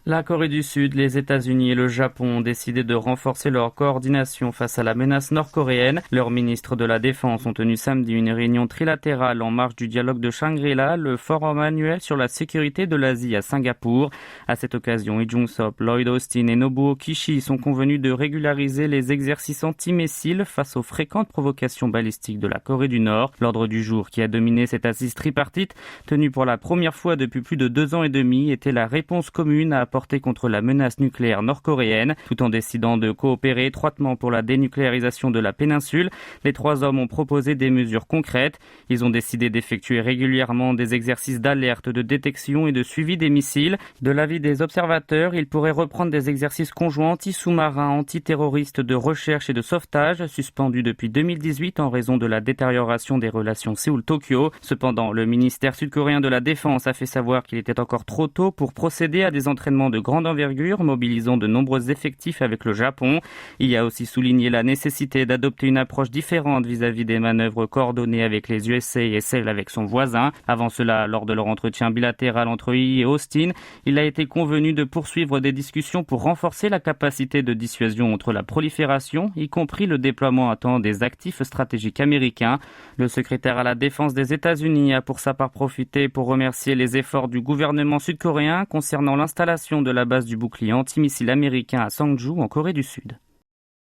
La Corée du Sud, les États-Unis et le Japon ont décidé de renforcer leur coordination face à la menace nord-coréenne. Leurs ministres de la Défense ont tenu samedi une réunion trilatérale en marge du dialogue de Shangri-La, le forum annuel sur la sécurité de l'Asie à Singapour. À cette occasion, Lee Jung-sop, Lloyd Austin et Nobuo Kishi sont convenus de régulariser les exercices anti-missiles face aux fréquentes provocations balistiques de la Corée du Nord. L'ordre du jour qui a dominé cette assise tripartite, tenue pour la première fois depuis plus de 2 ans et demi, était la réponse commune à apporter contre la menace nucléaire nord-coréenne. Tout en décidant de coopérer étroitement pour la dénucléarisation de la péninsule, les 3 hommes ont proposé des mesures concrètes. Ils ont décidé d'effectuer régulièrement des exercices d'alerte, de détection et de suivi des missiles. De l'avis des observateurs, ils pourraient reprendre des exercices conjoints anti-sous-marins, anti-terroristes, de recherche et de sauvetage, suspendus depuis 2018 en raison de la détérioration des relations Séoul-Tokyo. Cependant, le ministère sud-coréen de la Défense a fait savoir qu'il était encore trop tôt pour procéder à des entraînements de grande envergure, mobilisant de nombreux effectifs avec le Japon. Il y a aussi souligné la nécessité d'adopter une approche différente vis-à-vis des manœuvres coordonnées avec les USA et celles avec son voisin. Avant cela, lors de leur entretien bilatéral entre Lee et Austin, il a été convenu de poursuivre des discussions pour renforcer la capacité de dissuasion contre la prolifération, y compris le déploiement à temps des actifs stratégiques américains. Le secrétaire à la défense des États-Unis a pour sa part profité pour remercier les efforts du gouvernement sud-coréen concernant l'installation de la base du bouclier antimissile américain à Sangju en Corée du Sud.